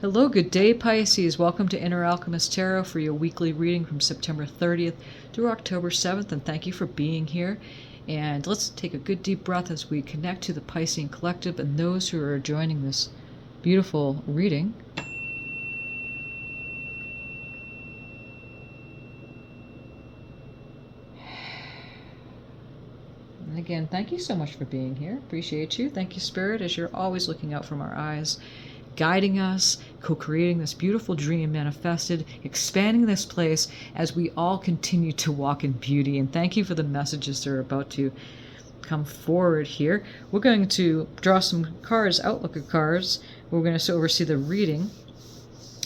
Hello, good day, Pisces. Welcome to Inner Alchemist Tarot for your weekly reading from September 30th through October 7th, and thank you for being here. And let's take a good deep breath as we connect to the Piscean Collective and those who are joining this beautiful reading. And again, thank you so much for being here. Appreciate you. Thank you, Spirit, as you're always looking out from our eyes, guiding us, co-creating this beautiful dream manifested, expanding this place as we all continue to walk in beauty. And thank you for the messages that are about to come forward here. We're going to draw some cards, Outlooker cards. We're going to oversee the reading.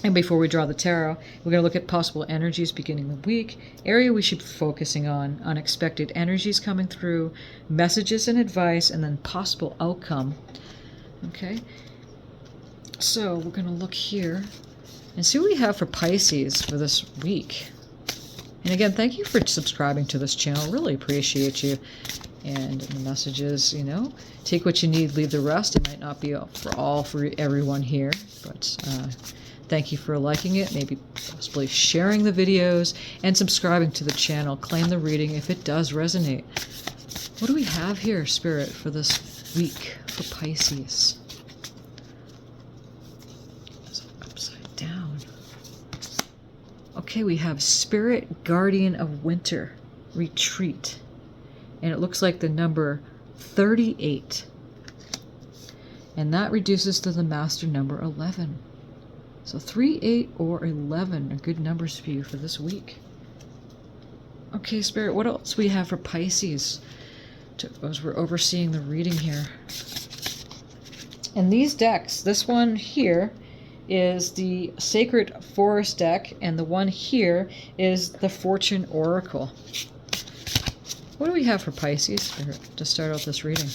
And before we draw the tarot, we're going to look at possible energies beginning the week, area we should be focusing on, unexpected energies coming through, messages and advice, and then possible outcome. Okay? So we're going to look here and see what we have for Pisces for this week. And again, thank you for subscribing to this channel. Really appreciate you. And the messages, take what you need, leave the rest. It might not be for everyone here, but thank you for liking it, maybe possibly sharing the videos and subscribing to the channel. Claim the reading if it does resonate. What do we have here, Spirit, for this week for Pisces? Down. Okay, we have Spirit Guardian of Winter Retreat, and it looks like the number 38, and that reduces to the master number 11. So 3, 8, or 11 are good numbers for you for this week. Okay, Spirit, what else we have for Pisces as we're overseeing the reading here? And these decks, this one here is the Sacred Forest deck, and the one here is the Fortune Oracle. What do we have for Pisces to start out this reading?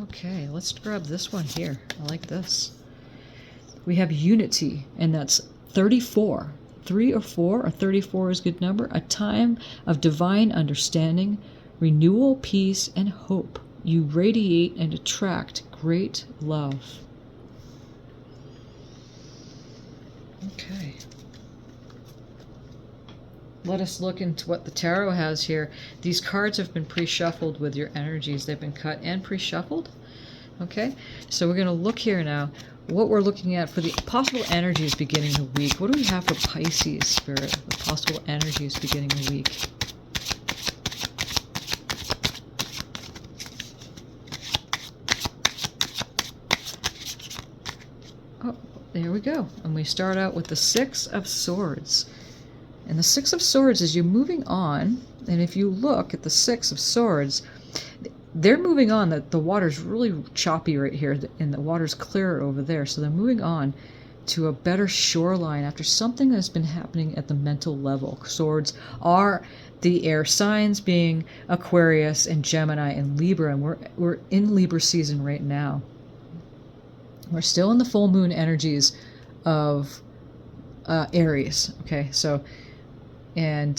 Okay, let's grab this one here. I like this. We have Unity, and that's 34. 3 or 4 or 34 is a good number. A time of divine understanding, renewal, peace, and hope. You radiate and attract great love. Okay. Let us look into what the tarot has here. These cards have been pre-shuffled with your energies. They've been cut and pre-shuffled. Okay, so we're going to look here now. What we're looking at for the possible energies beginning the week. What do we have for Pisces, Spirit? The possible energies beginning the week. There we go. And we start out with the Six of Swords. And the Six of Swords is you moving on. And if you look at the Six of Swords, they're moving on. The water's really choppy right here, and the water's clearer over there. So they're moving on to a better shoreline after something that's been happening at the mental level. Swords are the air signs, being Aquarius and Gemini and Libra. And we're in Libra season right now. We're still in the full moon energies of Aries, okay? So, and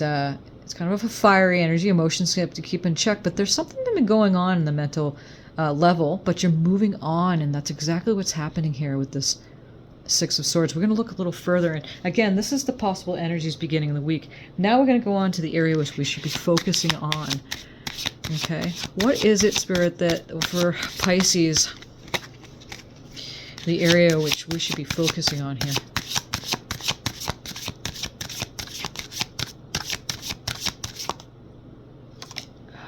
it's kind of a fiery energy. Emotions have to keep in check, but there's something been going on in the mental level, but you're moving on, and that's exactly what's happening here with this Six of Swords. We're going to look a little further, and again, this is the possible energies beginning of the week. Now we're going to go on to the area which we should be focusing on, okay? What is it, Spirit, that for Pisces, the area which we should be focusing on here?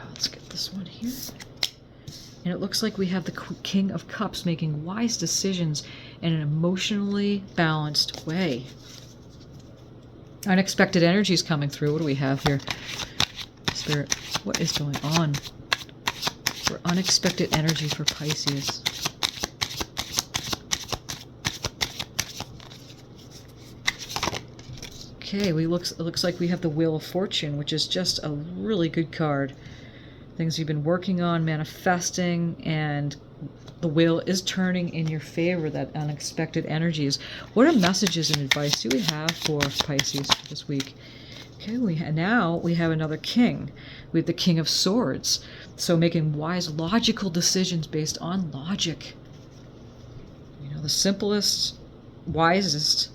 Let's get this one here. And it looks like we have the King of Cups making wise decisions in an emotionally balanced way. Unexpected energies coming through. What do we have here? Spirit, what is going on for unexpected energy for Pisces? Okay, it looks like we have the Wheel of Fortune, which is just a really good card. Things you've been working on, manifesting, and the wheel is turning in your favor, that unexpected energies. What are messages and advice do we have for Pisces this week? Okay, now we have another king. We have the King of Swords. So making wise, logical decisions based on logic. The simplest, wisest,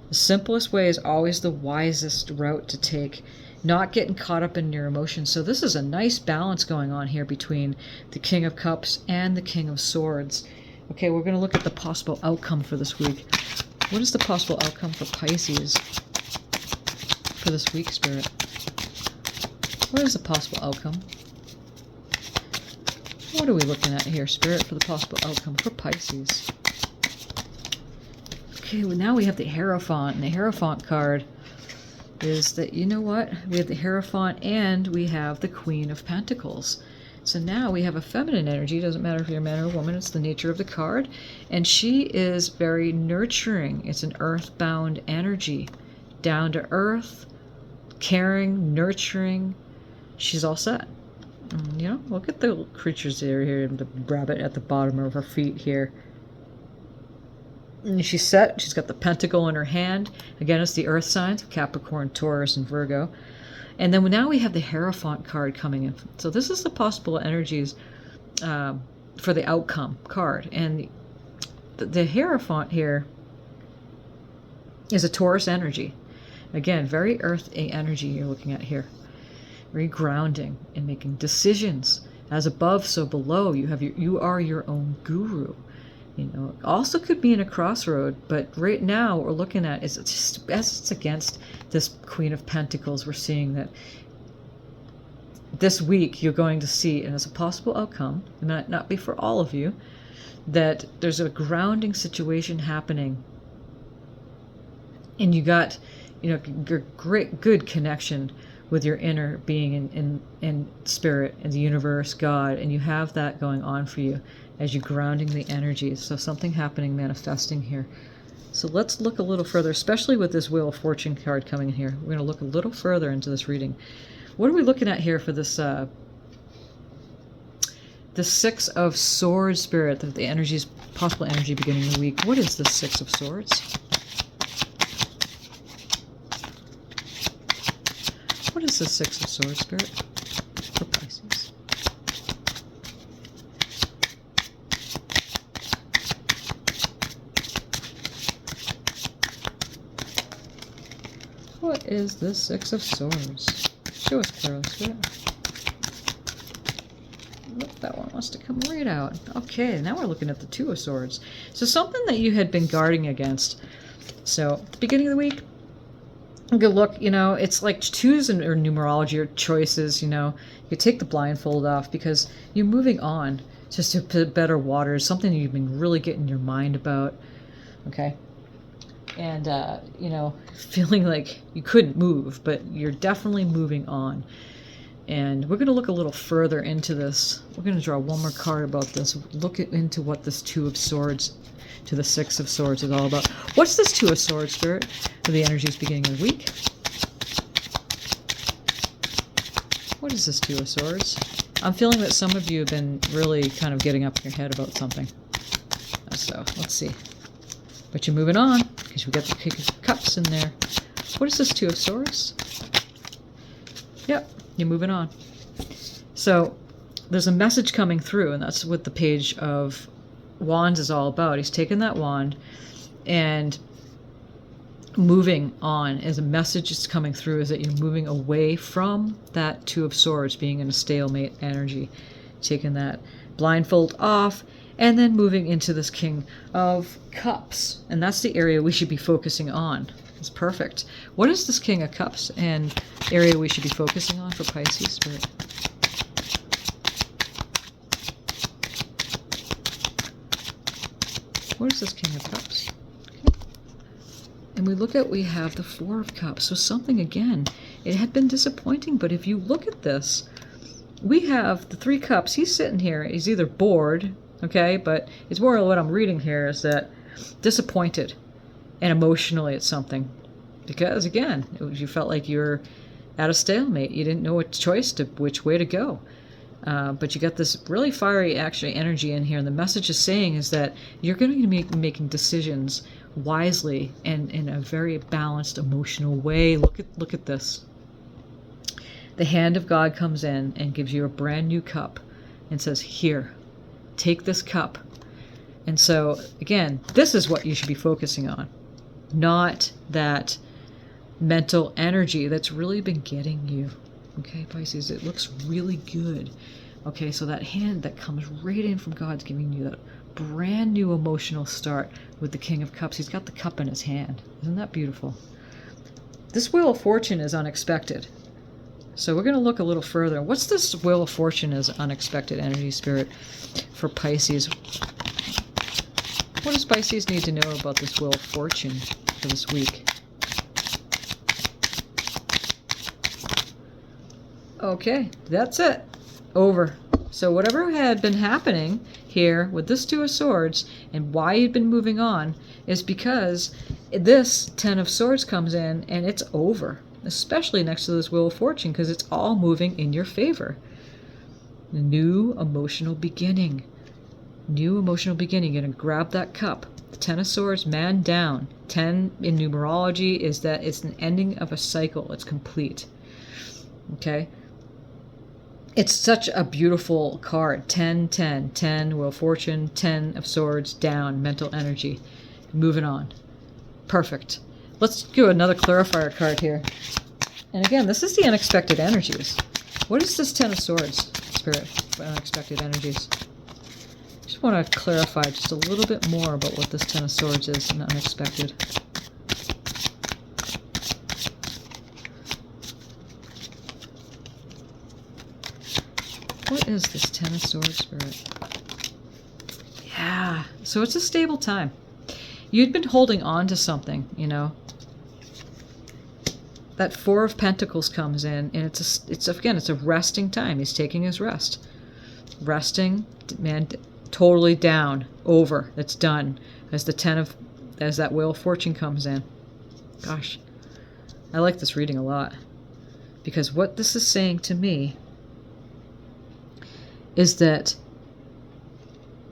the simplest way is always the wisest route to take, not getting caught up in your emotions. So this is a nice balance going on here between the King of Cups and the King of Swords. Okay, we're going to look at the possible outcome for this week. What is the possible outcome for Pisces for this week, Spirit? What is the possible outcome? What are we looking at here, Spirit, for the possible outcome for Pisces? Okay, well now we have the Hierophant, and the Hierophant card is that, you know what? We have the Hierophant and we have the Queen of Pentacles. So now we have a feminine energy. Doesn't matter if you're a man or a woman, it's the nature of the card. And she is very nurturing. It's an earthbound energy. Down to earth, caring, nurturing. She's all set. You know, look at the creatures that are here, the rabbit at the bottom of her feet here. And she's set. She's got the pentacle in her hand. Again, it's the earth signs, Capricorn, Taurus, and Virgo. And then now we have the Hierophant card coming in. So this is the possible energies for the outcome card. And the Hierophant here is a Taurus energy. Again, very earth energy you're looking at here. Very grounding and making decisions. As above, so below. You are your own guru. You know, also could be in a crossroad, but right now what we're looking at is just as it's against this Queen of Pentacles. We're seeing that this week you're going to see, and as a possible outcome, it might not be for all of you, that there's a grounding situation happening, and you got, you know, good connection with your inner being in spirit, in the universe, God, and you have that going on for you as you're grounding the energies. So something happening, manifesting here. So let's look a little further, especially with this Wheel of Fortune card coming in here. We're going to look a little further into this reading. What are we looking at here for this the Six of Swords, Spirit, the energies, possible energy beginning of the week? What is the Six of Swords? What is the Six of Swords, Spirit, for Pisces? What is the Six of Swords? Show us clearly, Spirit. Look, that one wants to come right out. Okay, now we're looking at the Two of Swords. So something that you had been guarding against. So at the beginning of the week, good look, you know, it's like twos or numerology or choices, you know. You take the blindfold off because you're moving on just to better waters, something you've been really getting your mind about, okay? And, you know, feeling like you couldn't move, but you're definitely moving on. And we're going to look a little further into this. We're going to draw one more card about this. Look into what this Two of Swords to the Six of Swords is all about. What's this Two of Swords, Spirit, for the energies beginning of the week? What is this Two of Swords? I'm feeling that some of you have been really kind of getting up in your head about something. So, let's see. But you're moving on, because we got the King of Cups in there. What is this Two of Swords? Yep, you're moving on. So, there's a message coming through, and that's what the Page of Wands is all about. He's taken that wand and moving on. As a message is coming through, is that you're moving away from that Two of Swords, being in a stalemate energy. Taking that blindfold off, and then moving into this King of Cups. And that's the area we should be focusing on. It's perfect. What is this King of Cups and area we should be focusing on for Pisces, Spirit? What is this King of Cups? Okay. And we have the Four of Cups. So something, again, it had been disappointing, but if you look at this, we have the Three Cups. He's sitting here. He's either bored, okay, but it's more what I'm reading here is that disappointed and emotionally at something. Because, again, you felt like you were at a stalemate. You didn't know which way to go. But you got this really fiery energy in here, and the message is saying is that you're going to be making decisions wisely and in a very balanced emotional way. Look at this. The hand of God comes in and gives you a brand new cup and says, here, take this cup And so, again, this is what you should be focusing on, not that mental energy that's really been getting you. Okay, Pisces, it looks really good. Okay, so that hand that comes right in from God's giving you that brand new emotional start with the King of Cups. He's got the cup in his hand. Isn't that beautiful? This Wheel of Fortune is unexpected. So we're going to look a little further. What's this Wheel of Fortune as unexpected energy, Spirit, for Pisces? What does Pisces need to know about this Wheel of Fortune for this week? Okay, that's it. Over. So whatever had been happening here with this Two of Swords and why you'd been moving on is because this Ten of Swords comes in and it's over, especially next to this Wheel of Fortune, because it's all moving in your favor. A new emotional beginning. New emotional beginning. You're going to grab that cup. The Ten of Swords, man down. 10 in numerology is that it's an ending of a cycle. It's complete. Okay? It's such a beautiful card. 10, 10, 10, Wheel of Fortune, 10 of Swords, down, mental energy. Moving on. Perfect. Let's do another clarifier card here. And again, this is the unexpected energies. What is this Ten of Swords, Spirit, for unexpected energies? Just want to clarify just a little bit more about what this Ten of Swords is and unexpected. What is this Ten of Swords, Spirit? Yeah, so it's a stable time. You'd been holding on to something, you know. That Four of Pentacles comes in, and it's a resting time. He's taking his rest. Resting, man, totally down, over. It's done. As that Wheel of Fortune comes in. Gosh, I like this reading a lot. Because what this is saying to me is that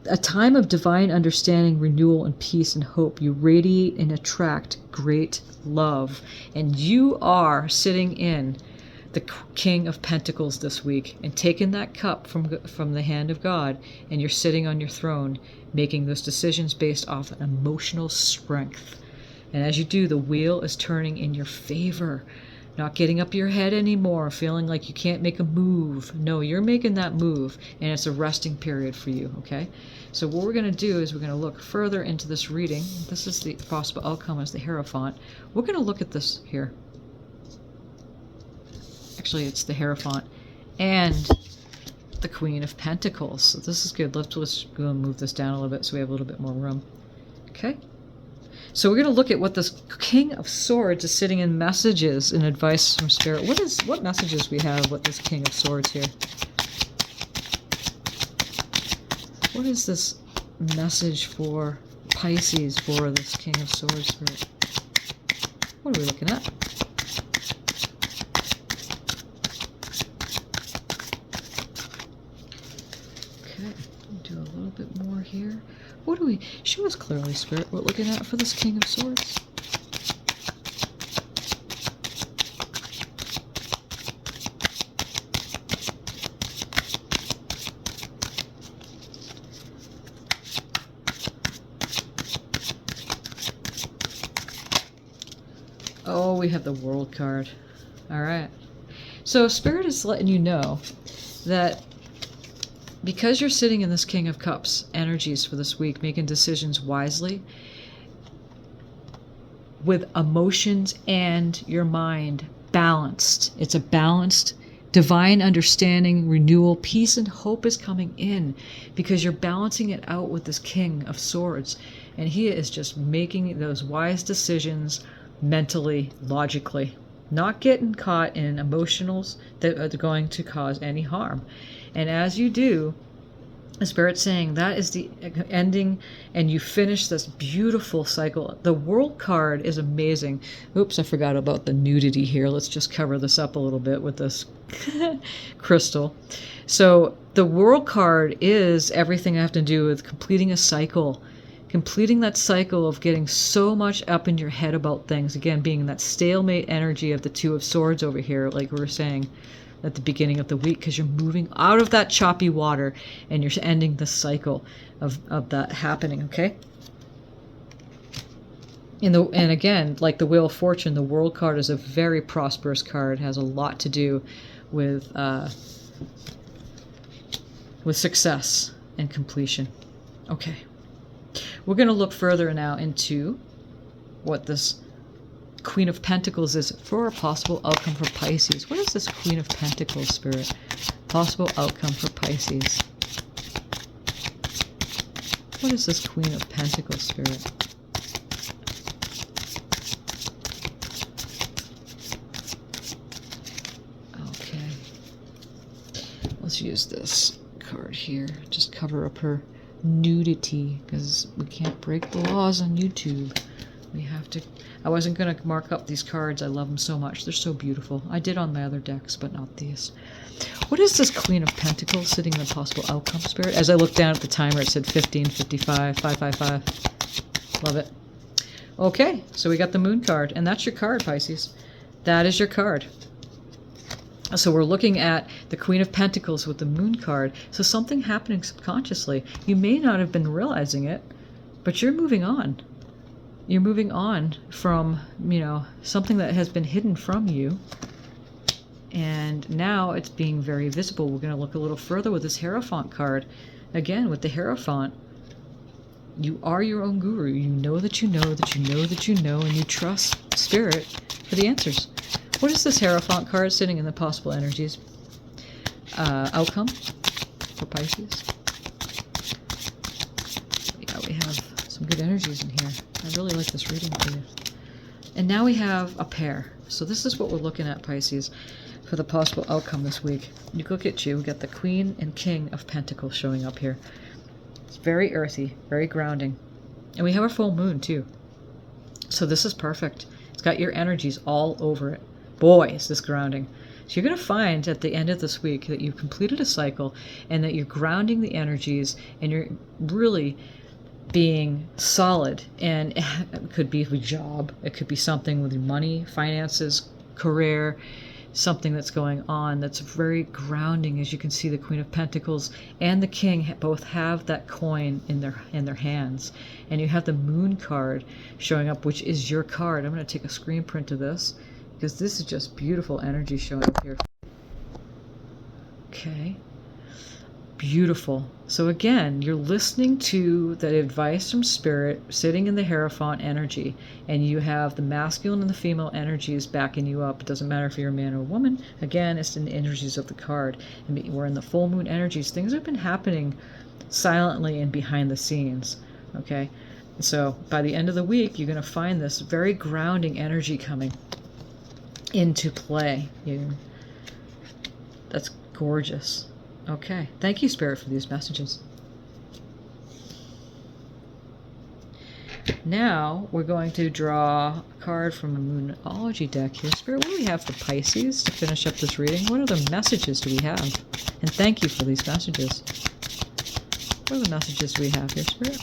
a time of divine understanding, renewal, and peace and hope. You radiate and attract great love. And you are sitting in the King of Pentacles this week and taking that cup from the hand of God, and you're sitting on your throne making those decisions based off an emotional strength. And as you do, the wheel is turning in your favor. Not getting up your head anymore, feeling like you can't make a move. No, you're making that move, and it's a resting period for you, okay? So what we're going to do is we're going to look further into this reading. This is the possible outcome as the Hierophant. We're going to look at this here. Actually, it's the Hierophant and the Queen of Pentacles. So this is good. Let's go and move this down a little bit so we have a little bit more room. Okay? So we're going to look at what this King of Swords is sitting in messages and advice from Spirit. What messages we have with this King of Swords here? What is this message for Pisces for this King of Swords Spirit? What are we looking at? Okay, do a little bit more here. What do we... Show us clearly, Spirit, what we're looking at for this King of Swords. Oh, we have the World card. Alright. So Spirit is letting you know that because you're sitting in this King of Cups energies for this week, making decisions wisely, with emotions and your mind balanced. It's a balanced, divine understanding, renewal, peace, and hope is coming in because you're balancing it out with this King of Swords. And he is just making those wise decisions mentally, logically, not getting caught in emotionals that are going to cause any harm. And as you do, the Spirit's saying that is the ending, and you finish this beautiful cycle. The World card is amazing. Oops, I forgot about the nudity here. Let's just cover this up a little bit with this crystal. So the World card is everything I have to do with completing a cycle. Completing that cycle of getting so much up in your head about things. Again, being that stalemate energy of the Two of Swords over here, like we were saying. at the beginning of the week, because you're moving out of that choppy water and you're ending the cycle of that happening, okay? And again, like the Wheel of Fortune, the World card is a very prosperous card. It has a lot to do with success and completion. Okay. We're going to look further now into what this Queen of Pentacles is for a possible outcome for Pisces. What is this Queen of Pentacles, Spirit? Possible outcome for Pisces. What is this Queen of Pentacles, Spirit? Okay. Let's use this card here. Just cover up her nudity, because we can't break the laws on YouTube. We have to. I wasn't going to mark up these cards. I love them so much. They're so beautiful. I did on my other decks, but not these. What is this Queen of Pentacles sitting in the possible outcome, Spirit? As I looked down at the timer, it said 15:55, 555. Love it. Okay, so we got the Moon card, and that's your card, Pisces. That is your card. So we're looking at the Queen of Pentacles with the Moon card. So something happening subconsciously. You may not have been realizing it, but you're moving on. You're moving on from, something that has been hidden from you. And now it's being very visible. We're going to look a little further with this Hierophant card. Again, with the Hierophant, you are your own guru. You know that you know that you know that you know, and you trust Spirit for the answers. What is this Hierophant card sitting in the possible energies? Outcome for Pisces. Yeah, we have some good energies in here. I really like this reading for you. And now we have a pair. So this is what we're looking at, Pisces, for the possible outcome this week. You look at you, we got the Queen and King of Pentacles showing up here. It's very earthy, very grounding. And we have a full moon, too. So this is perfect. It's got your energies all over it. Boy, is this grounding. So you're going to find at the end of this week that you've completed a cycle and that you're grounding the energies and you're really being solid. And it could be a job. It could be something with your money, finances, career, something that's going on that's very grounding. As you can see, the Queen of Pentacles and the King both have that coin in their hands. And you have the Moon card showing up, which is your card. I'm going to take a screen print of this, because this is just beautiful energy showing up here. Okay. Beautiful. So again, you're listening to the advice from Spirit sitting in the Hierophant energy, and you have the masculine and the female energies backing you up. It doesn't matter if you're a man or a woman. Again, it's in the energies of the card. And we're in the full moon energies. Things have been happening silently and behind the scenes. Okay. So by the end of the week, you're going to find this very grounding energy coming into play. That's gorgeous. Okay. Thank you, Spirit, for these messages. Now we're going to draw a card from a Moonology deck here. Spirit, what do we have for Pisces to finish up this reading? What other messages do we have? And thank you for these messages. What other messages do we have here, Spirit?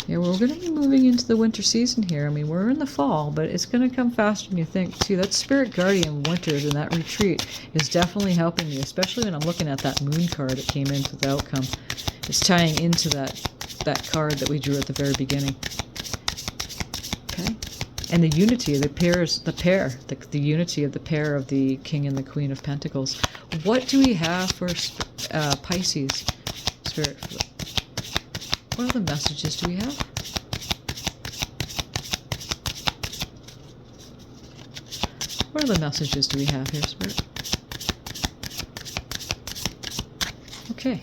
Yeah, we're going to be moving into the winter season here. I mean, we're in the fall, but it's going to come faster than you think, too. That Spirit Guardian Winters and that retreat is definitely helping me, especially when I'm looking at that Moon card that came into the outcome. It's tying into that card that we drew at the very beginning. Okay? And the unity of the unity of the pair of the King and the Queen of Pentacles. What do we have for Pisces? Spirit. What other messages do we have? What other messages do we have here, Spirit? Okay.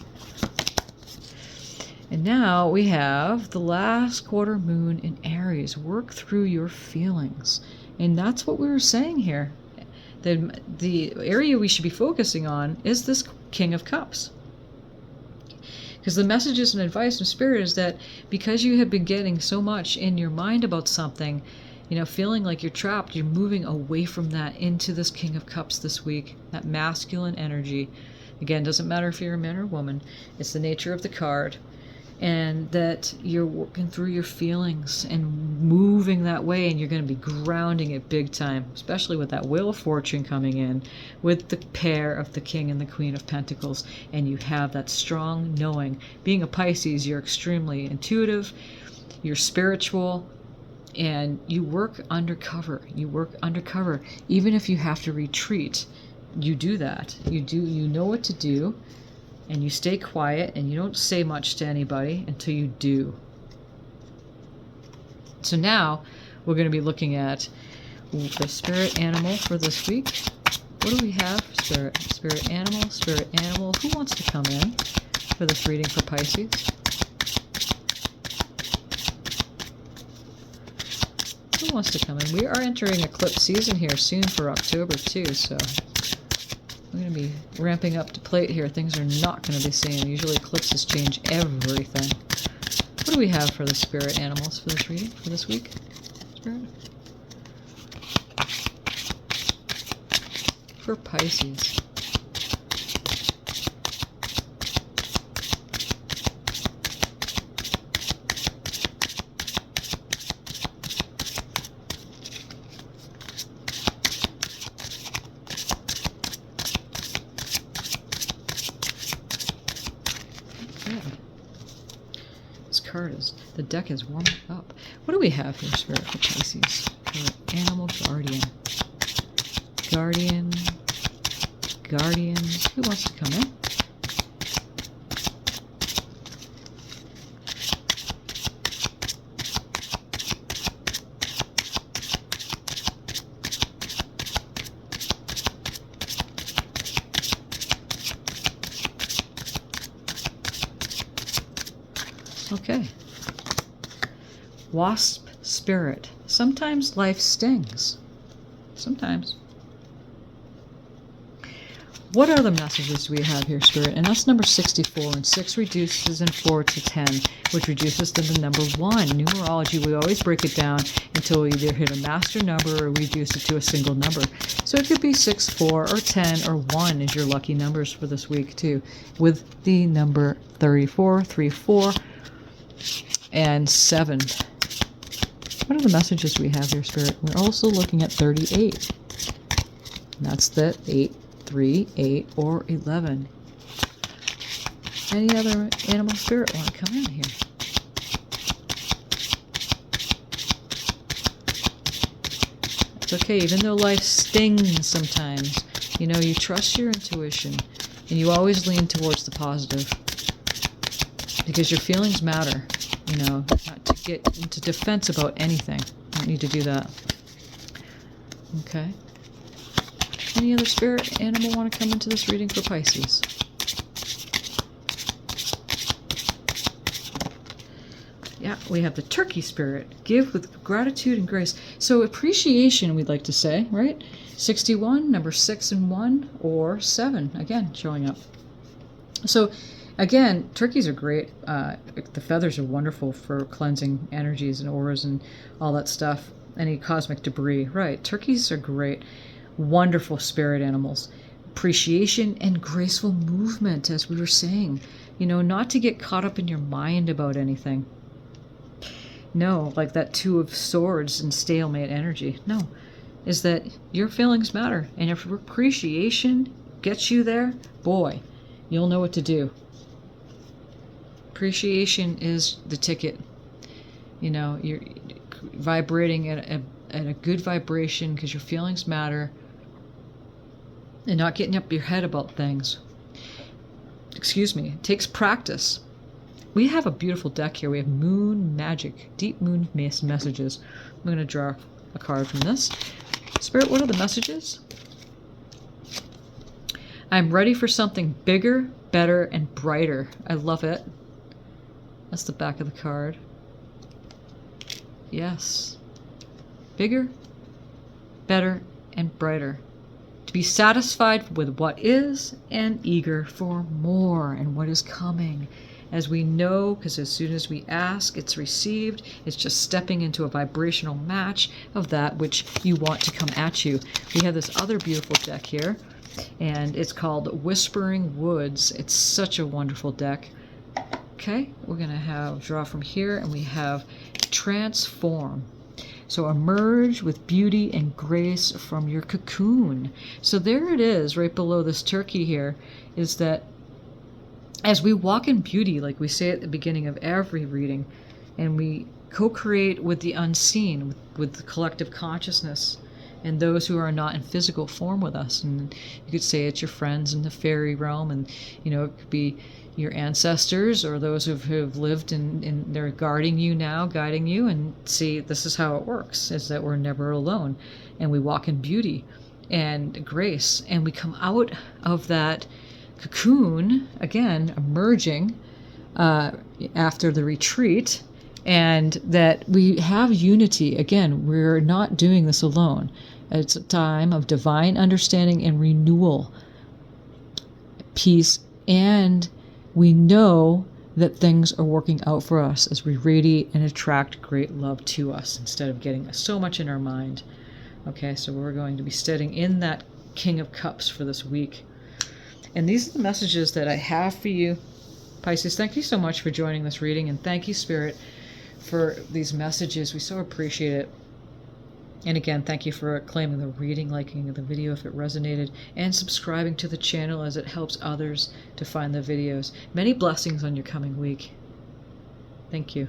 And now we have the last quarter moon in Aries. Work through your feelings. And that's what we were saying here. The area we should be focusing on is this King of Cups. Because the messages and advice from Spirit is that because you have been getting so much in your mind about something, feeling like you're trapped, you're moving away from that into this King of Cups this week, that masculine energy. Again, doesn't matter if you're a man or a woman. It's the nature of the card. and that you're working through your feelings and moving that way, and you're going to be grounding it big time, especially with that Wheel of Fortune coming in with the pair of the King and the Queen of Pentacles, and you have that strong knowing. Being a Pisces, you're extremely intuitive, you're spiritual, and you work undercover. You work undercover. Even if you have to retreat, you do that. You know what to do, and you stay quiet, and you don't say much to anybody until you do. So now we're going to be looking at the spirit animal for this week. What do we have? Spirit animal. Who wants to come in for this reading for Pisces? Who wants to come in? We are entering eclipse season here soon for October too, so I'm going to be ramping up to plate here. Things are not going to be the same. Usually eclipses change everything. What do we have for the spirit animals for this reading for this week? Spirit? For Pisces. The deck is warming up. What do we have here, Spirit, for Pisces? For animal guardian. Guardian. Who wants to come in? Okay. Wasp spirit. Sometimes life stings. Sometimes. What are the messages we have here, Spirit? And that's number 64. And 6 reduces and 4 to 10, which reduces to the number 1. Numerology, we always break it down until we either hit a master number or reduce it to a single number. So it could be 6, 4, or 10, or 1 is your lucky numbers for this week, too. With the number 34, 3, 4, and 7. What are the messages we have here, Spirit? We're also looking at 38. That's the 8, 3, 8, or 11. Any other animal spirit want to come in here? It's okay, even though life stings sometimes, you know, you trust your intuition, and you always lean towards the positive. Because your feelings matter, you know, not to get into defense about anything. You don't need to do that. Okay. Any other spirit animal want to come into this reading for Pisces? Yeah, we have the turkey spirit. Give with gratitude and grace. So appreciation, we'd like to say, right? 61, number 6 and 1, or 7, again, showing up. So, again, turkeys are great. The feathers are wonderful for cleansing energies and auras and all that stuff. Any cosmic debris. Right, turkeys are great. Wonderful spirit animals. Appreciation and graceful movement, as we were saying. You know, not to get caught up in your mind about anything. No, like that 2 of Swords and stalemate energy. No, is that your feelings matter. And if appreciation gets you there, boy, you'll know what to do. Appreciation is the ticket. You know, you're vibrating at a good vibration because your feelings matter, and not getting up your head about things. Excuse me. It takes practice. We have a beautiful deck here. We have Moon Magic, Deep Moon Messages. I'm going to draw a card from this. Spirit, what are the messages? I'm ready for something bigger, better, and brighter. I love it. That's the back of the card. Yes. Bigger, better, and brighter. To be satisfied with what is and eager for more and what is coming. As we know, because as soon as we ask, it's received. It's just stepping into a vibrational match of that which you want to come at you. We have this other beautiful deck here, and it's called Whispering Woods. It's such a wonderful deck. Okay, we're going to have draw from here, and we have transform. So emerge with beauty and grace from your cocoon. So there it is, right below this turkey here, is that as we walk in beauty, like we say at the beginning of every reading, and we co-create with the unseen, with the collective consciousness, and those who are not in physical form with us. And you could say it's your friends in the fairy realm, and it could be your ancestors or those who have lived and they're guarding you now, guiding you. And see, this is how it works, is that we're never alone, and we walk in beauty and grace, and we come out of that cocoon again, emerging after the retreat, and that we have unity. Again, we're not doing this alone. It's a time of divine understanding and renewal, peace, and we know that things are working out for us as we radiate and attract great love to us instead of getting so much in our mind. Okay, so we're going to be studying in that King of Cups for this week. And these are the messages that I have for you, Pisces. Thank you so much for joining this reading, and thank you, Spirit, for these messages. We so appreciate it. And again, thank you for claiming the reading, liking the video if it resonated, and subscribing to the channel as it helps others to find the videos. Many blessings on your coming week. Thank you.